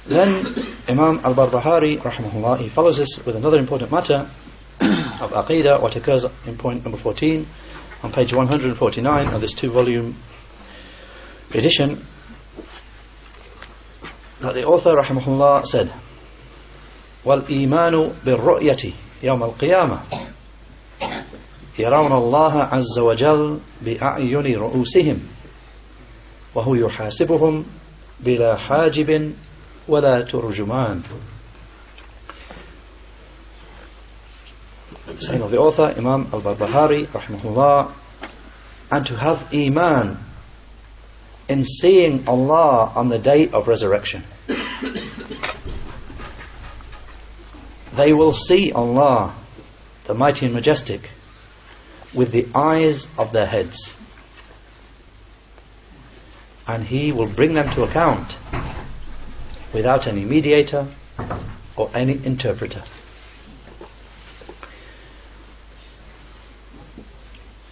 Then Imam al-Barbahari rahimahullah, he follows this with another important matter of Aqidah, what occurs in point number 14 on page 149 of this 2-volume edition, that the author rahimahullah said, وَالْإِيمَانُ بِالرُّؤْيَةِ يَوْمَ الْقِيَامَةِ يَرَوْنَ اللَّهَ عَزَّ وَجَلَّ بِأَعْيُنِ رُؤُوسِهِمْ وَهُوَ يُحَاسِبُهُمْ بِلَا حَاجِبٍ وَلَا تُرْجُمَانٍ. Saying of the author, Imam al-Barbahari rahimahullah, and to have Iman in seeing Allah on the day of resurrection. They will see Allah, the mighty and majestic, with the eyes of their heads, and He will bring them to account without any mediator or any interpreter.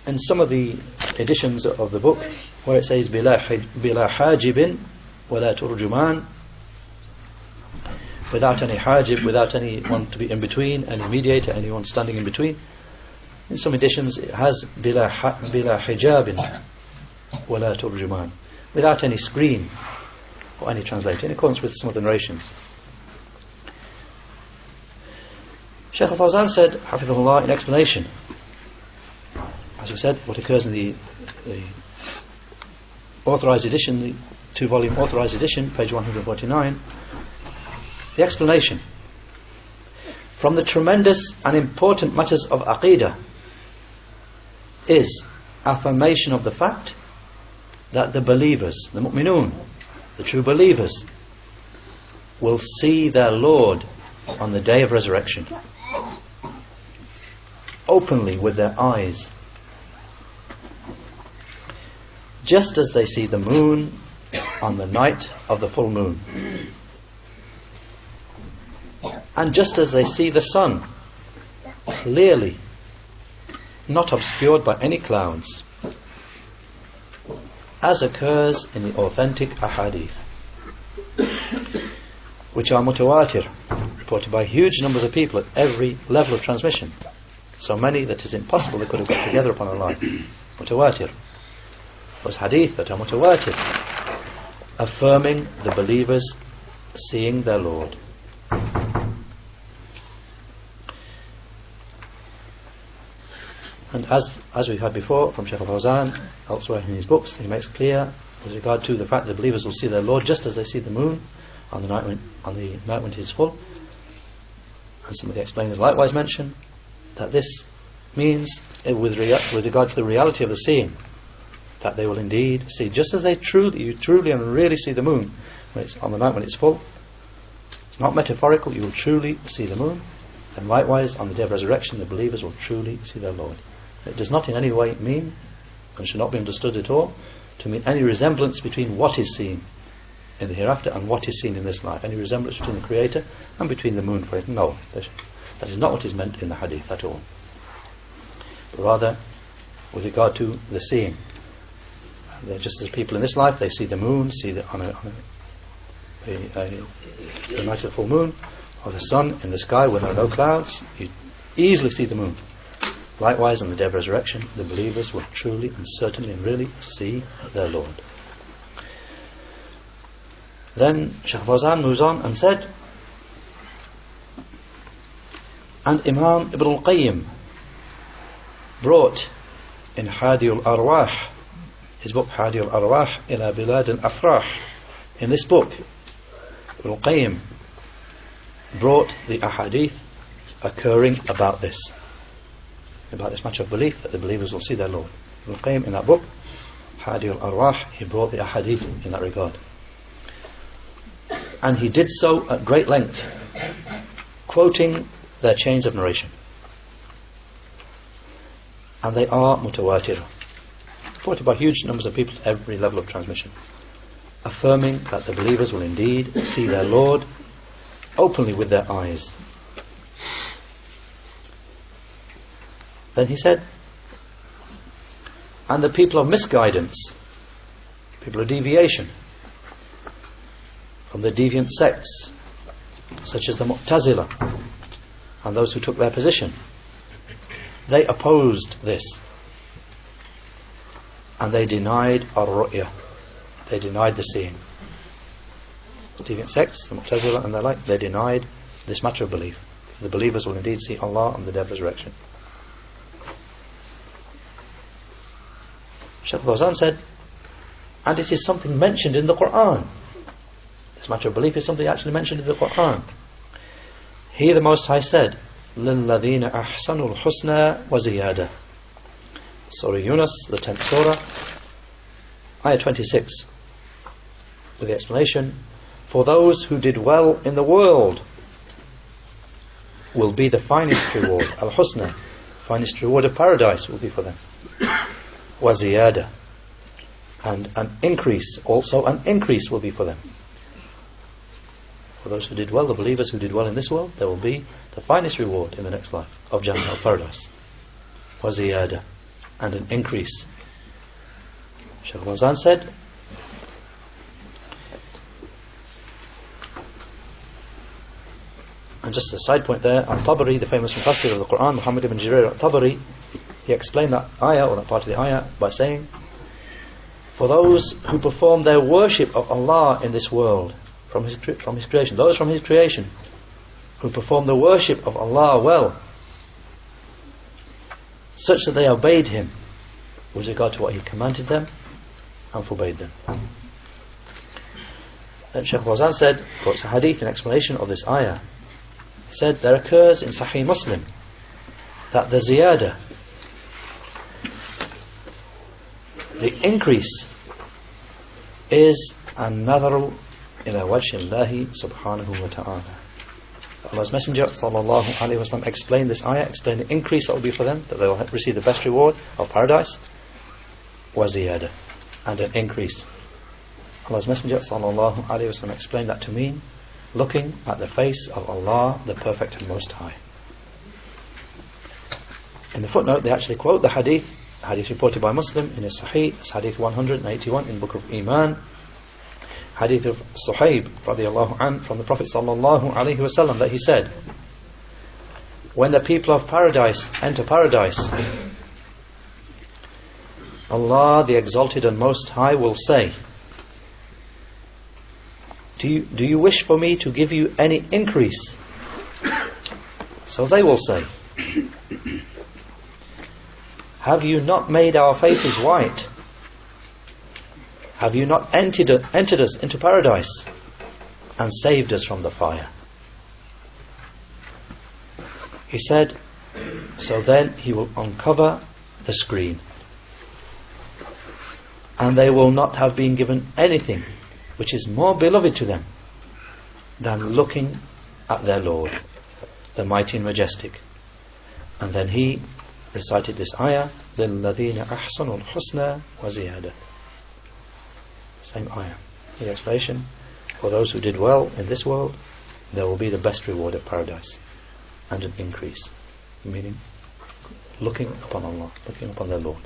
In some of the editions of the book where it says bila hajibin wala turjuman, without any hajib, without anyone to be in between, any mediator, anyone standing in between, in some editions it has bila hijabin wala turjuman, without any screen or any translator, in accordance with some of the narrations. Shaykh Fawzan said, hafidhahullah, in explanation, as we said, what occurs in the authorized edition, the 2-volume authorized edition, page 149, the explanation: from the tremendous and important matters of Aqidah is affirmation of the fact that the believers, the mu'minun, the true believers, will see their Lord on the day of resurrection, openly with their eyes, just as they see the moon on the night of the full moon, and just as they see the sun clearly, not obscured by any clouds, as occurs in the authentic ahadith, which are mutawatir, reported by huge numbers of people at every level of transmission, so many that it is impossible they could have got together upon a line. Mutawatir. Those hadith that are mutawatir, affirming the believers seeing their Lord. And as we've had before from Shaykh Fawzan, elsewhere in his books, he makes clear with regard to the fact that the believers will see their Lord just as they see the moon on the night when it is full. And some of the explainers likewise mention that this means, with regard to the reality of the seeing, that they will indeed see, just as they truly and really see the moon when it's on the night when it's full. It's not metaphorical, you will truly see the moon. And likewise, on the day of resurrection, the believers will truly see their Lord. It does not in any way mean, and should not be understood at all, to mean any resemblance between what is seen in the hereafter and what is seen in this life. Any resemblance between the Creator and between the moon, for it. No, that is not what is meant in the hadith at all. But rather, with regard to the seeing, just as people in this life, they see the moon, see the night of the full moon, or the sun in the sky when there are no clouds, you easily see the moon. Likewise, on the day of resurrection, the believers will truly and certainly and really see their Lord. Then Shaykh Fawzan moves on and said, and Imam Ibn al-Qayyim brought in Hadi al-Arwah, his book Hadi al-Arwah ila Bilad al-Afrah, in this book Ibn al-Qayyim brought the ahadith occurring about this matter of belief, that the believers will see their Lord. Ibn al-Qayyim, in that book Hadi al-Arwah, he brought the ahadith in that regard, and he did so at great length, quoting their chains of narration, and they are mutawatir, reported by huge numbers of people at every level of transmission, affirming that the believers will indeed see their Lord openly with their eyes. Then he said, and the people of misguidance, people of deviation from the deviant sects, such as the Mu'tazila and those who took their position. They opposed this, and they denied ar-ru'ya. They denied the seeing. The deviant sects, the Mu'tazila and the like, they denied this matter of belief. The believers will indeed see Allah on the day of resurrection. Shaykh Fawzan said, and it is something mentioned in the Quran. This matter of belief is something actually mentioned in the Quran. Here the Most High said, لِلَّذِينَ أَحْسَنُوا الْحُسْنَى وَزِيَادَةً. Surah Yunus, the 10th surah, ayah 26, with the explanation, for those who did well in the world will be the finest reward. Al-Husna, finest reward of paradise will be for them. وَزِيَادَةً, and an increase, also an increase will be for them. For those who did well, the believers who did well in this world, there will be the finest reward in the next life of Jannah, of paradise. وَزِيَادَةً, and an increase. Shaykh Fawzan said, and just a side point there, Al-Tabari, the famous Mufassir of the Quran, Muhammad ibn Jarir Al-Tabari, he explained that ayah, or that part of the ayah, by saying, for those who perform their worship of Allah in this world, from His creation, those from His creation, who perform the worship of Allah well, such that they obeyed Him with regard to what He commanded them and forbade them. Then Shaykh Fawzan said, quotes a hadith in explanation of this ayah. He said, there occurs in Sahih Muslim that the ziyada, the increase, is an-nadharu ila wajhi Allahi subhanahu wa ta'ala. Allah's Messenger sallallahu alaihi wasallam explained this ayah, explained the increase that will be for them, that they will receive the best reward of paradise, wa ziyada, and an increase. Allah's Messenger sallallahu alaihi wasallam explained that to mean looking at the face of Allah, the Perfect and Most High. In the footnote, they actually quote the hadith reported by Muslim in his Sahih, it's hadith 181 in Book of Iman, hadith of Suhaib radiallahu anh, from the Prophet sallallahu alaihi wasallam, that he said, when the people of paradise enter paradise, Allah the Exalted and Most High will say, do you wish for me to give you any increase? So they will say, have you not made our faces white? Have you not entered us into paradise and saved us from the fire? He said, so then He will uncover the screen, and they will not have been given anything which is more beloved to them than looking at their Lord, the mighty and majestic. And then he recited this ayah, لِلَّذِينَ أَحْسَنُوا الْحُسْنَى وَزِيَادَةً. Same ayah. The explanation, for those who did well in this world, there will be the best reward of paradise and an increase. Meaning, looking upon Allah, looking upon their Lord.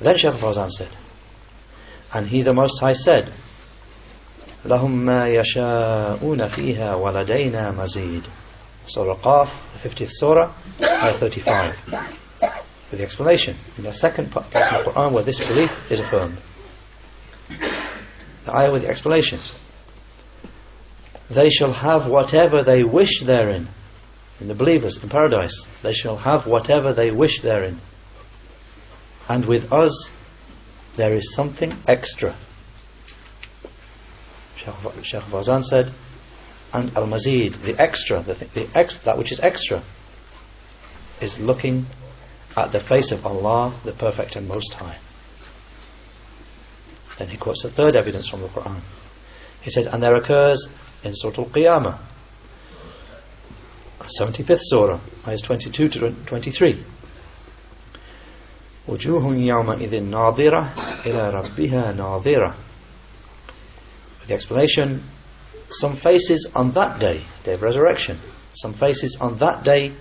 Then Shaykh Fawzan said, and He the Most High said, لَهُمْ مَا يَشَاءُونَ فِيهَا وَلَدَيْنَا مَزِيدٌ. Surah Qaf, the 50th surah, ayah 35. With the explanation, in the second place of the Quran where this belief is affirmed. The ayah with the explanation. They shall have whatever they wish therein. In the believers in paradise, they shall have whatever they wish therein. And with us, there is something extra. Shaykh Fawzan said, and al-mazid, the extra, that which is extra, is looking at the face of Allah, the Perfect and Most High. Then he quotes the third evidence from the Quran. He said, and there occurs in Surah Al-Qiyamah, 75th surah, ayahs 22 to 23. وجوه يومئذ ناظرة إلى ربها ناظرة. With the explanation, some faces on that day, day of resurrection, some faces on that day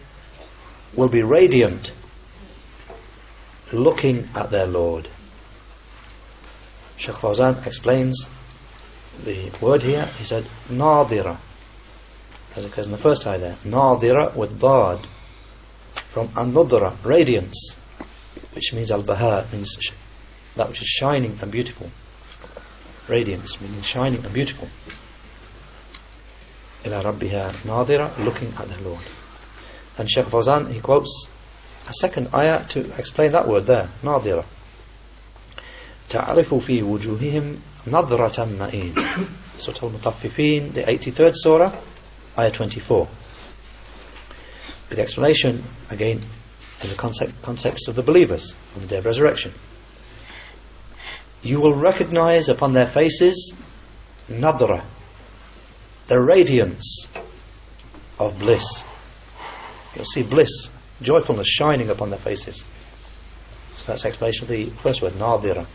will be radiant, looking at their Lord. Shaykh Fawzan explains the word here, he said nadira, as occurs in the first ayah there. Nadira with dad, from an-nudra, radiance, which means al-baha, means that which is shining and beautiful. Radiance meaning shining and beautiful. Ila rabbiha nadira, looking at their Lord. And Shaykh Fawzan, he quotes a second ayah to explain that word there, nadira. تعرف في وجوههم نظرة النعيم. Surah Al-Mutaffifin, the 83rd surah, ayah 24. With the explanation, again, in the context of the believers on the day of resurrection. You will recognize upon their faces nadra, the radiance of bliss. You'll see bliss, joyfulness shining upon their faces. So that's the explanation of the first word, nadira,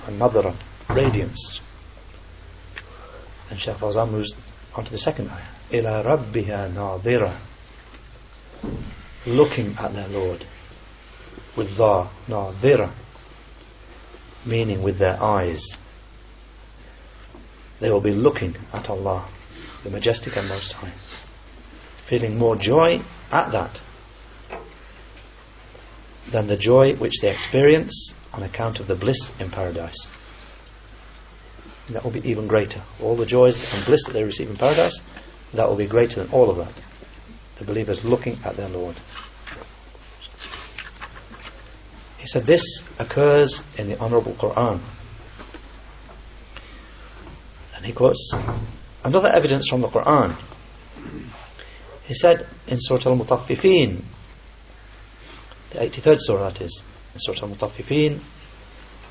and nadra, radiance. And Shaykh Fawzan moves on to the second ayah. Ila rabbiha nadira, looking at their Lord with dha, nadira, meaning with their eyes. They will be looking at Allah, the Majestic and Most High, feeling more joy at that than the joy which they experience on account of the bliss in paradise. And that will be even greater. All the joys and bliss that they receive in paradise, that will be greater than all of that. The believers looking at their Lord. He said this occurs in the Honourable Quran. And he quotes another evidence from the Quran. He said in Surah Al-Mutaffifin, the 83rd surah that is, in Surah Al-Mutaffifin,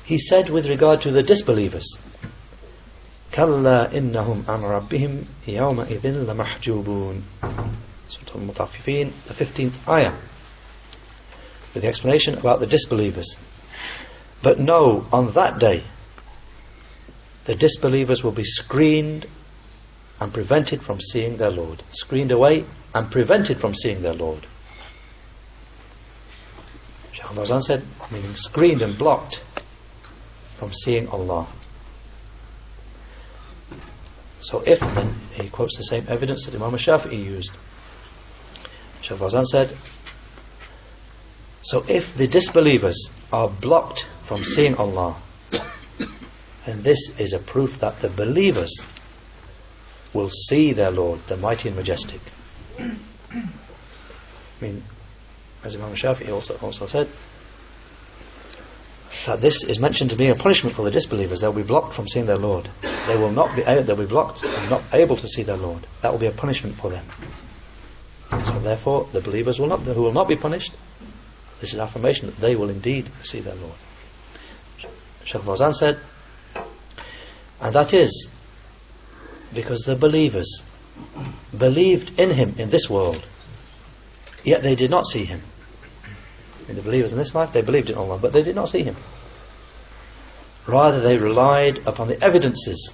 he said with regard to the disbelievers, كَلَّا إِنَّهُمْ عَنْ رَبِّهِمْ يَوْمَئِذٍ لَمَحْجُوبُونَ. Surah Al-Mutaffifin, the 15th ayah, with the explanation about the disbelievers. But no, on that day, the disbelievers will be screened and prevented from seeing their Lord. Screened away and prevented from seeing their Lord. Shaykh Fawzan said, meaning screened and blocked from seeing Allah. So if, then he quotes the same evidence that Imam Shafi'i used. Shaykh Fawzan said, so if the disbelievers are blocked from seeing Allah, then this is a proof that the believers will see their Lord, the Mighty and Majestic. I mean, as Imam Shafi'i also said, that this is mentioned to be a punishment for the disbelievers. They'll be blocked from seeing their Lord. They'll be blocked and not able to see their Lord. That will be a punishment for them. So therefore, the believers who will not be punished, this is affirmation that they will indeed see their Lord. Shaykh Fawzan said, and that is because the believers believed in Him in this world, yet they did not see Him. I mean, the believers in this life, they believed in Allah, but they did not see Him. Rather, they relied upon the evidences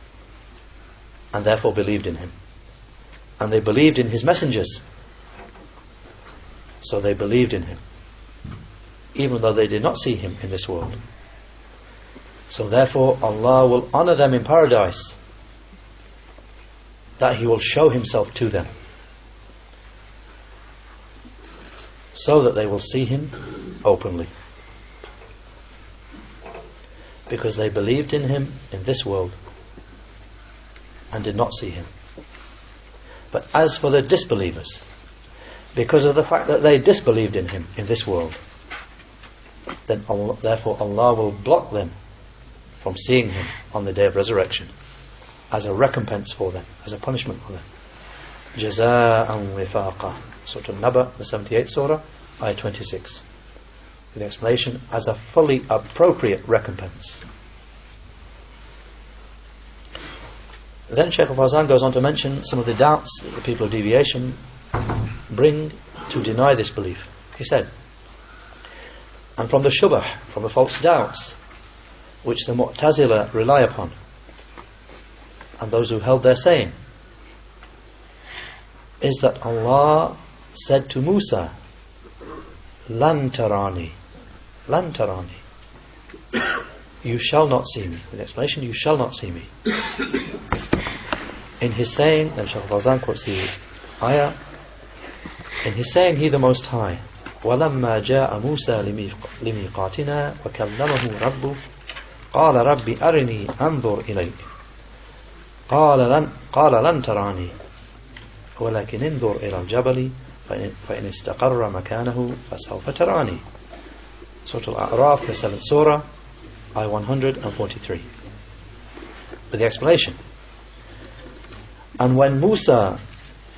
and therefore believed in Him. And they believed in His messengers, so they believed in Him, even though they did not see Him in this world. So therefore Allah will honour them in paradise, that He will show Himself to them, so that they will see Him openly, because they believed in Him in this world and did not see Him. But as for the disbelievers, because of the fact that they disbelieved in Him in this world, then therefore Allah will block them from seeing Him on the day of resurrection, as a recompense for them, as a punishment for them. Jazā'an wifaqa. Surah An-Naba, the 78th surah, ayah 26. With the explanation, as a fully appropriate recompense. Then Shaykh Fawzan goes on to mention some of the doubts that the people of deviation bring to deny this belief. He said, and from the shubah, from the false doubts which the Mu'tazila rely upon, and those who held their saying, is that Allah said to Musa, Lan tarani, you shall not see me. With the explanation, you shall not see me. in his saying, then Shaykh Fawzan quotes the ayah, in his saying, He the Most High, وَلَمَّا جَاءَ مُوسَى لِمِيقَاتِنَا وَكَلَّمَهُ رَبُّهُ قَالَ رَبِّ أَرِنِي أَنظُرْ إِلَيْكَ قال لن تراني ولكن انظر إلى الجبل فإن استقر مكانه فسوف تراني. Surah Al-A'raf, the 7th Surah, Ayah 143. With the explanation. And when Musa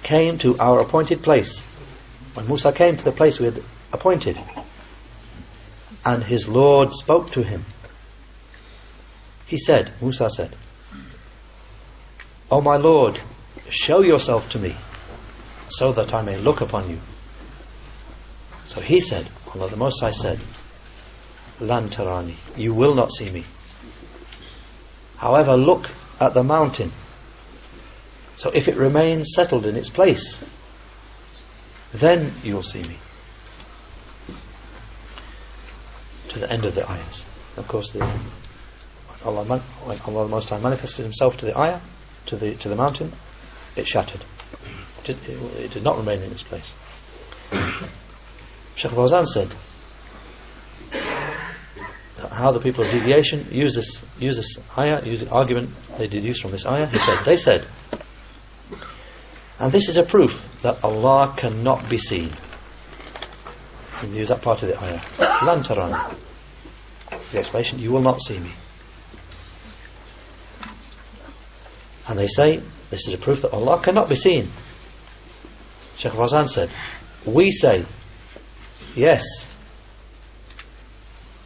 came to our appointed place, when Musa came to the place we had appointed, and his Lord spoke to him, he said, Musa said, O my Lord, show yourself to me, so that I may look upon you. So he said, Allah the Most High said, Lan tarani, you will not see me. However, look at the mountain. So if it remains settled in its place, then you will see me. To the end of the ayahs. Of course, when Allah the Most High manifested Himself to the ayah, to the mountain, it shattered. It did not remain in its place. Shaykh Fawzan said that how the people of deviation use this ayah, use the argument they deduce from this ayah. They said, and this is a proof that Allah cannot be seen. You use that part of the ayah. Lan tarani. The explanation, you will not see me. And they say, this is a proof that Allah cannot be seen. Shaykh Fawzan said, we say, yes,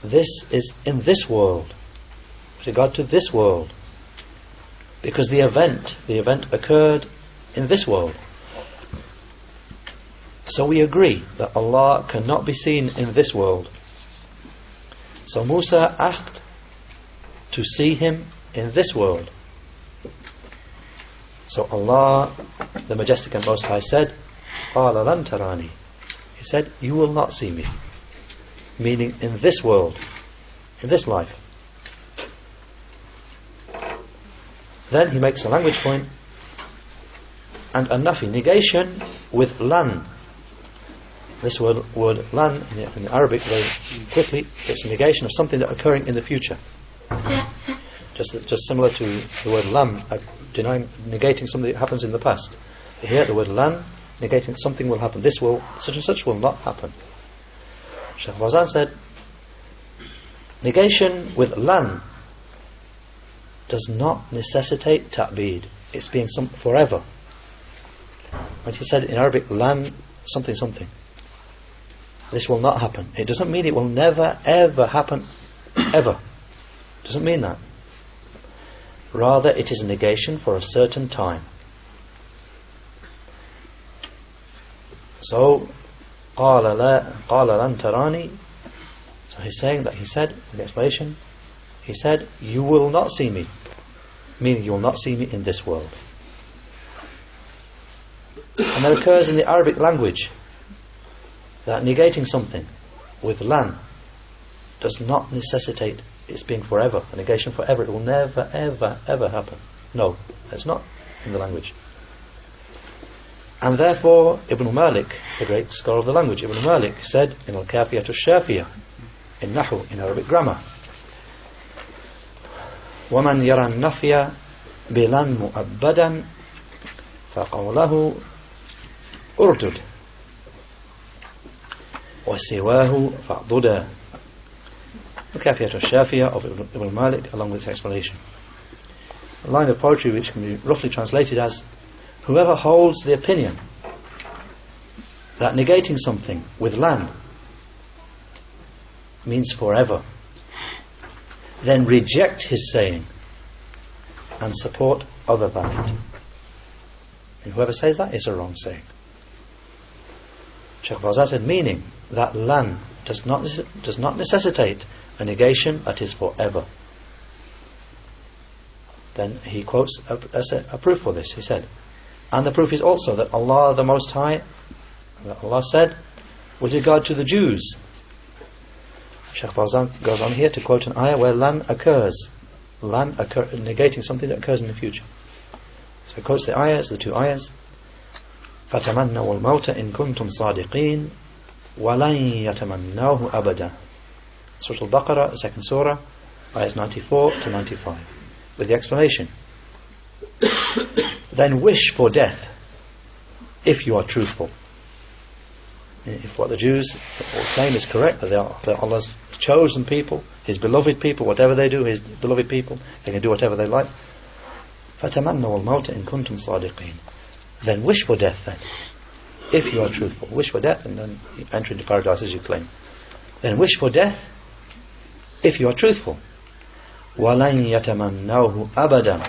this is in this world, with regard to this world, because the event occurred in this world. So we agree that Allah cannot be seen in this world. So Musa asked to see Him in this world. So Allah, the Majestic and Most High, said, قَالَ لَن تَرَانِي. He said, you will not see me. Meaning in this world, in this life. Then he makes a language point and a nafi, negation with lan. This word lan in Arabic, very quickly, it's a negation of something that occurring in the future. Just similar to the word lam, negating something that happens in the past. Here the word lan, negating something will happen. Such and such will not happen. Shaykh Fawzan said, negation with lan does not necessitate ta'bid. It's being forever. When he said in Arabic, lan something something, this will not happen. It doesn't mean it will never ever happen, ever. It doesn't mean that. Rather, it is a negation for a certain time. So, قَالَ لَن تَرَانِي. So he's saying that, he said, in the explanation, he said, you will not see me. Meaning you will not see me in this world. And that occurs in the Arabic language, that negating something with lan does not necessitate its being forever, a negation forever. It will never, ever, ever happen. No, it's not in the language. And therefore, Ibn Malik, the great scholar of the language, Ibn Malik said in Al-Kafiyat al-Shafiyah, in Nahu, in Arabic grammar, وَمَنْ يَرَى النَّفْيَ بِلَنْ مُؤَبَّدًا فَقَوْلَهُ أُرْدُدْ وَسِوَاهُ فَأْضُدَ. Al-Kafiyat al-Shafiyah of Ibn Malik, along with its explanation. A line of poetry which can be roughly translated as, whoever holds the opinion that negating something with lan means forever, then reject his saying and support other than it. And whoever says that is a wrong saying. Shaykh Fawzan said, meaning that lan does not necessitate a negation that is forever. Then he quotes a proof for this. He said, and the proof is also that Allah the Most High, that Allah said with regard to the Jews. Shaykh Fawzan goes on here to quote an ayah where lan occurs, negating something that occurs in the future. So he quotes the ayahs, the two ayahs. فَتَمَنَّوُا الْمَوْتَ إِن كُنْتُمْ صَادِقِينَ وَلَنْ يَتَمَنَّوْهُ أَبَدًا. Surah Al-Baqarah, the second surah, ayahs 94 to 95. With the explanation. Then wish for death if you are truthful. If what the Jews claim is correct, that they're Allah's chosen people, His beloved people, whatever they do, His beloved people, they can do whatever they like. فَتَمَنَّوُا الْمَوْتَ إِن كُنْتُمْ صَادِقِينَ. Then wish for death then, if you are truthful. Wish for death and then enter into paradise as you claim. Then wish for death if you are truthful. وَلَنْ يَتَمَنَّوْهُ أَبَدًا.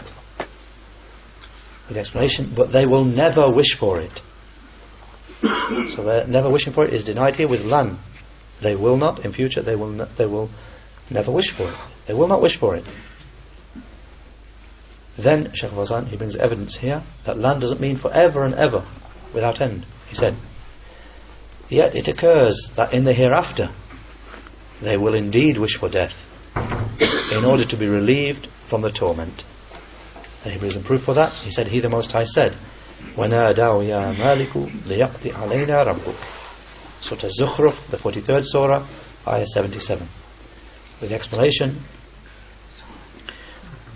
With the explanation, but they will never wish for it. So they're never wishing for it is denied here with lan. They will not, in future, they will never wish for it. They will not wish for it. Then Shaykh Fawzan, he brings evidence here that lan doesn't mean forever and ever, without end. He said, yet it occurs that in the hereafter they will indeed wish for death in order to be relieved from the torment. And he brings some proof for that. He said, He the Most High said, وَنَادَوْا يَا مَالِكُ لِيَقْضِ عَلَيْنَا رَبُّكَ. Surah Az-Zukhruf, the 43rd surah, ayah 77. With the explanation,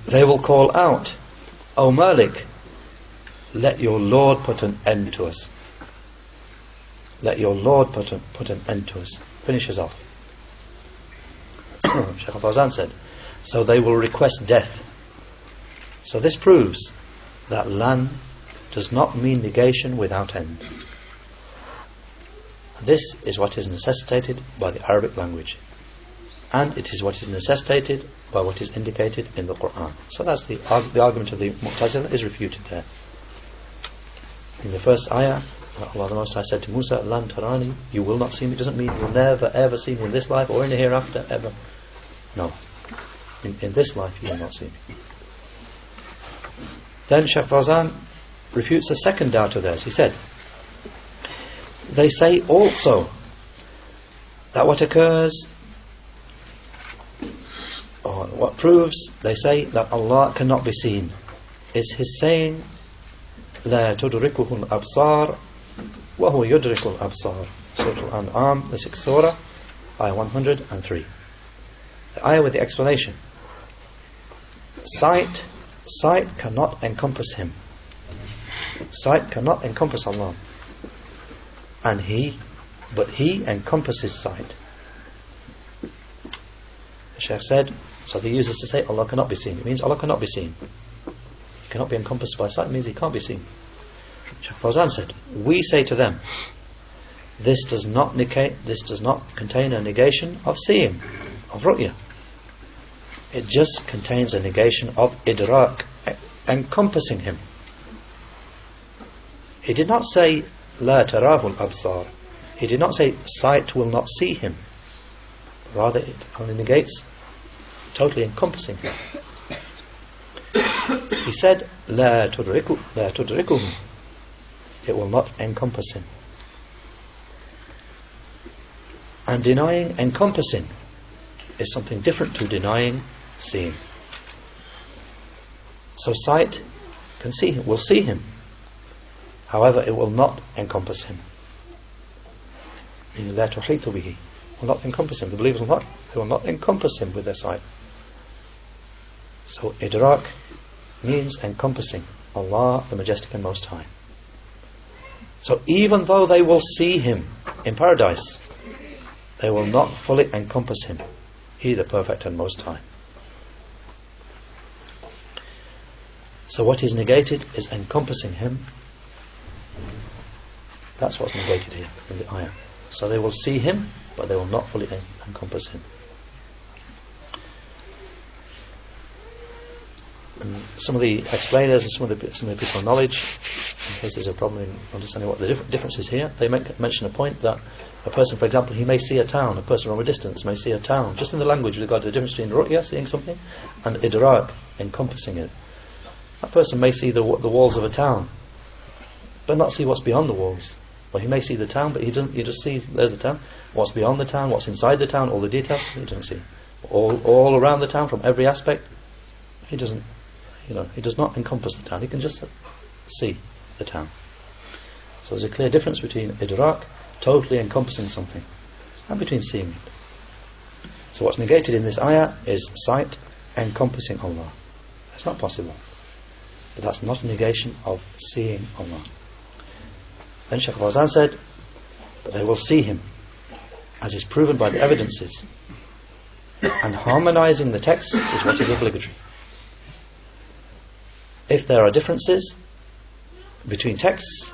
they will call out, O Malik, let your Lord put an end to us. Let your Lord put an end to us. Finishes off. Shaykh Fawzan said, so they will request death. So this proves that lan does not mean negation without end. This is what is necessitated by the Arabic language, and it is what is necessitated by what is indicated in the Quran. So that's the argument of the Mu'tazila is refuted there. In the first ayah, Allah the Most High said to Musa, Lan tarani, you will not see me, doesn't mean you'll never ever see me in this life or in the hereafter ever. No. In this life you will not see me. Then Shaykh Fawzan refutes the second doubt of theirs. He said, they say also that what occurs, or what proves, they say that Allah cannot be seen, is His saying, لا تدركه الأبصار وهو يدرك الأبصار. Surah Al-An'am, the 6th surah, ayah 103. The ayah with the explanation. Sight cannot encompass Him. Sight cannot encompass Allah. But He encompasses sight. The Shaykh said, so they use this to say Allah cannot be seen. It means Allah cannot be seen. He cannot be encompassed by sight. It means He can't be seen. Shaykh Fawzan said, we say to them, this does not contain a negation of seeing, of ru'ya. It just contains a negation of idrak, encompassing Him. He did not say La tarahu al-absar. He did not say sight will not see Him. Rather, it only negates totally encompassing Him. He said La tudrikuhu. It will not encompass Him. And denying encompassing is something different to denying seeing. So sight can see Him, will see Him. However, it will not encompass Him. Meaning, la tuhitu bihi, will not encompass Him. The believers will not encompass Him with their sight. So idrak means encompassing Allah, the Majestic and Most High. So even though they will see Him in paradise, they will not fully encompass Him, He the Perfect and Most High. So what is negated is encompassing Him. That's what's negated here in the ayah. So they will see Him, but they will not fully encompass Him. And some of the explainers and some of the people of knowledge, in case there's a problem in understanding what the difference is here, they mention a point that a person, for example, he may see a town, a person from a distance may see a town, just in the language with regard to the difference between ru'ya, seeing something, and idrak, encompassing it. That person may see the walls of a town, but not see what's beyond the walls. Well, he may see the town, but he just sees, there's the town. What's beyond the town, what's inside the town, all the details, he doesn't see. All around the town, from every aspect, he doesn't He does not encompass the town. He can just see the town. So there's a clear difference between idrak, totally encompassing something, and between seeing it. So what's negated in this ayah is sight encompassing Allah. That's not possible. But that's not a negation of seeing Allah. Then Shaykh Fawzan said, but they will see Him, as is proven by the evidences. And harmonizing the text is what is obligatory. If there are differences between texts,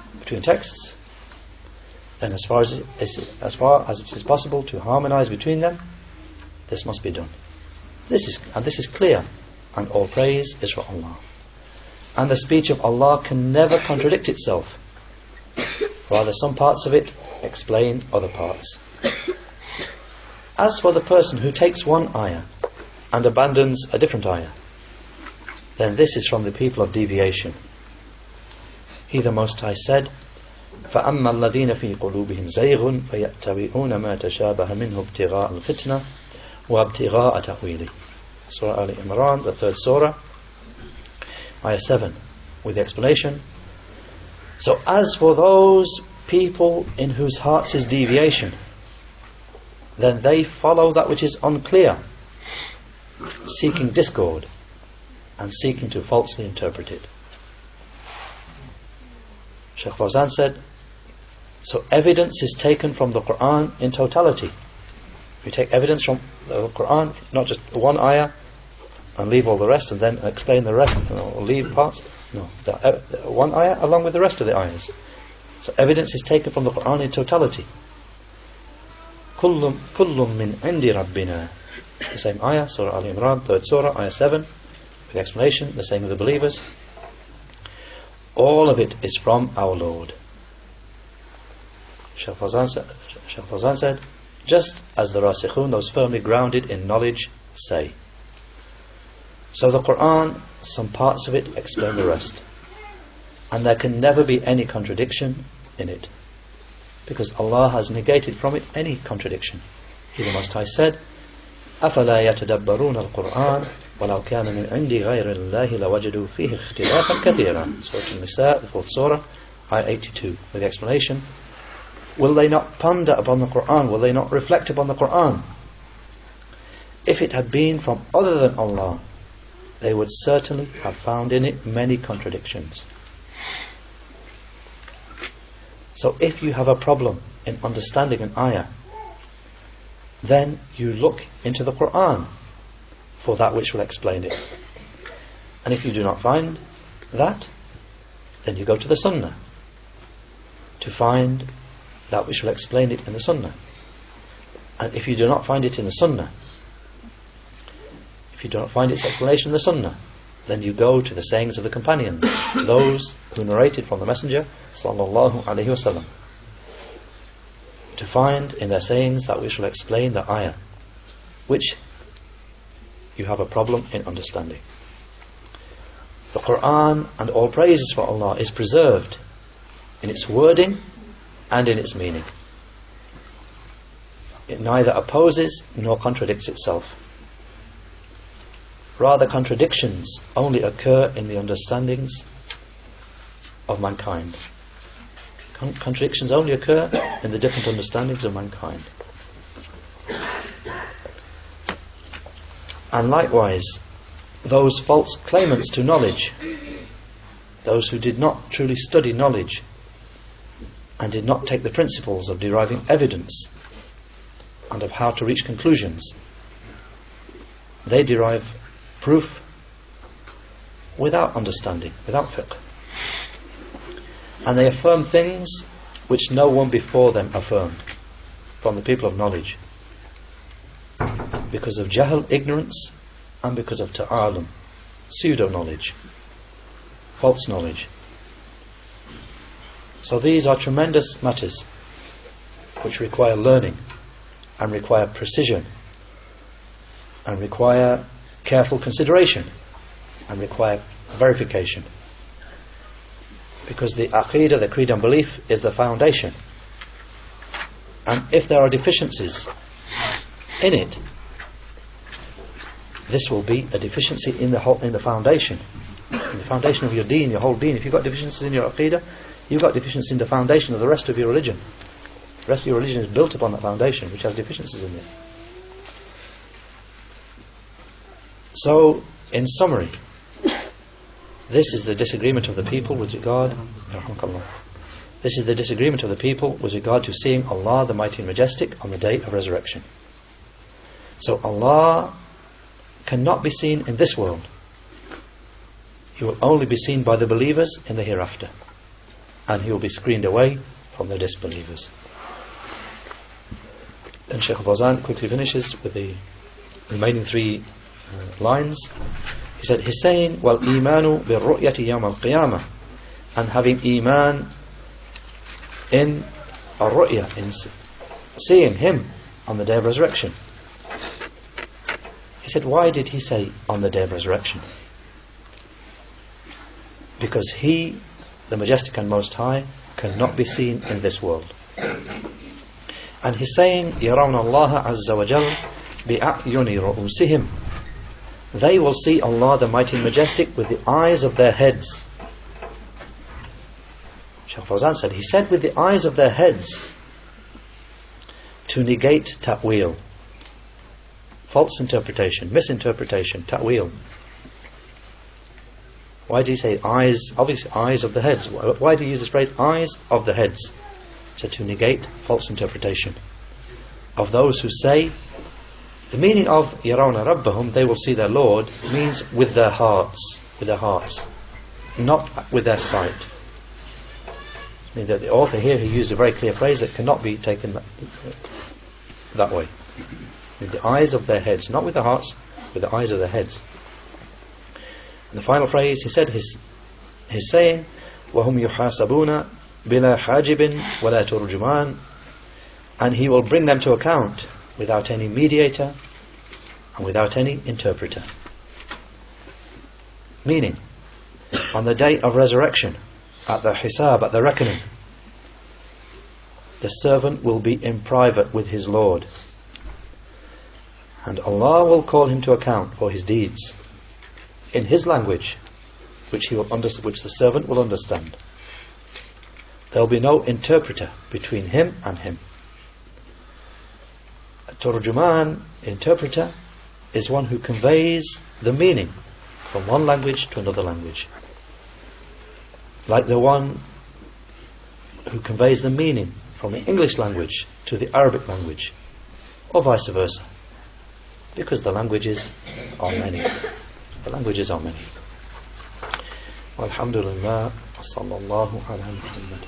then as far as it is possible to harmonize between them, this must be done. This is clear, and all praise is for Allah. And the speech of Allah can never contradict itself. Rather, some parts of it explain other parts. As for the person who takes one ayah and abandons a different ayah, then this is from the people of deviation. He, the Most High, said, فَأَمَّا الَّذِينَ فِي قُلُوبِهِمْ زَيْغٌ فَيَتَّبِعُونَ مَا تَشَابَهَ مِنْهُ ابْتِغَاءَ الْفِتْنَةِ وَابْتِغَاءَ تَأْوِيلِهِ. Surah Al-Imran, the 3rd surah, ayah 7, with the explanation. So as for those people in whose hearts is deviation, then they follow that which is unclear, seeking discord and seeking to falsely interpret it. Shaykh Fawzan said, so evidence is taken from the Qur'an in totality. We take evidence from the Qur'an, not just one ayah and leave all the rest and then explain the rest or leave parts. No, one ayah along with the rest of the ayahs. So evidence is taken from the Qur'an in totality. كُلٌّ مِّنْ عِنْدِ رَبِّنَا. The same ayah, Surah Al-Imran, 3rd surah, ayah 7, with the explanation, the same with the believers. All of it is from our Lord. Shaykh Fawzan said, just as the Rasikhun, those firmly grounded in knowledge, say. So the Qur'an, some parts of it explain the rest. And there can never be any contradiction in it, because Allah has negated from it any contradiction. He, the Most High, said, أَفَلَا يَتَدَبَّرُونَ الْقُرْآنَ وَلَوْ كَانَ مِنْ عِنْدِ غَيْرِ اللَّهِ لَوَجَدُوا فِيهِ اخْتِلَافًا كَثِيرًا. Surah An-Nisa, the 4th surah, ayah 82, with the explanation. Will they not ponder upon the Qur'an? Will they not reflect upon the Qur'an? If it had been from other than Allah, they would certainly have found in it many contradictions. So if you have a problem in understanding an ayah, then you look into the Qur'an for that which will explain it. And if you do not find that, then you go to the Sunnah to find that which will explain it in the Sunnah. And if you do not find it in the Sunnah, if you do not find its explanation in the Sunnah, then you go to the sayings of the companions, those who narrated from the Messenger sallallahu alaihi wasallam, to find in their sayings that which will explain the ayah which you have a problem in understanding. The Qur'an, and all praises for Allah, is preserved in its wording and in its meaning. It neither opposes nor contradicts itself. Rather, contradictions only occur in the understandings of mankind. Contradictions only occur in the different understandings of mankind. And likewise, those false claimants to knowledge, those who did not truly study knowledge and did not take the principles of deriving evidence and of how to reach conclusions, they derive proof without understanding, without fiqh. And they affirm things which no one before them affirmed from the people of knowledge, because of jahl, ignorance, and because of ta'alum, pseudo-knowledge, false knowledge. So these are tremendous matters which require learning and require precision and require careful consideration and require verification, because the aqidah, the creed and belief, is the foundation, and if there are deficiencies in it, this will be a deficiency in the foundation, In the foundation of your deen, your whole deen. If you've got deficiencies in your aqidah, you've got deficiencies in the foundation of the rest of your religion. The rest of your religion is built upon that foundation, which has deficiencies in it. So, in summary, this is the disagreement of the people with regard This is the disagreement of the people with regard to seeing Allah the Mighty and Majestic on the day of resurrection. So Allah cannot be seen in this world. He will only be seen by the believers in the hereafter, and He will be screened away from the disbelievers. Then Shaykh Fawzan quickly finishes with the remaining three lines. He said, he's saying, wal imanu bil ru'yati yawm al qiyamah, and having iman in ar-ru'ya, in seeing Him on the day of resurrection. He said, why did he say on the day of resurrection? Because He, the Majestic and Most High, cannot be seen in this world. And he's saying, يَرَوْنَ اللَّهَ عَزَّ وَجَلَّ بِأَعْيُنِ رُؤُوسِهِمْ, they will see Allah the Mighty and Majestic with the eyes of their heads. Shaykh Fawzan said, he said with the eyes of their heads, to negate ta'wil, false interpretation, misinterpretation, ta'wil. Why do you say eyes? Obviously eyes of the heads. Why do you use this phrase, eyes of the heads? So to negate false interpretation of those who say the meaning of yarawna rabbahum, they will see their Lord, means with their hearts, not with their sight. I mean, the author here, he used a very clear phrase that cannot be taken that way. With the eyes of their heads, not with their hearts, with the eyes of their heads. And the final phrase, he said, he's saying, وَهُمْ يُحَاسَبُونَ بِلَا حَاجِبٍ وَلَا تُرْجُمَانٍ, and He will bring them to account without any mediator and without any interpreter. Meaning, on the day of resurrection, at the hisab, at the reckoning, the servant will be in private with his Lord, and Allah will call him to account for his deeds in His language, which the servant will understand. There will be no interpreter between him and him. A turjuman, interpreter, is one who conveys the meaning from one language to another language, like the one who conveys the meaning from the English language to the Arabic language, or vice versa, because the languages are many. The languages are many. Walhamdulillah, wa sallallahu ala Muhammad.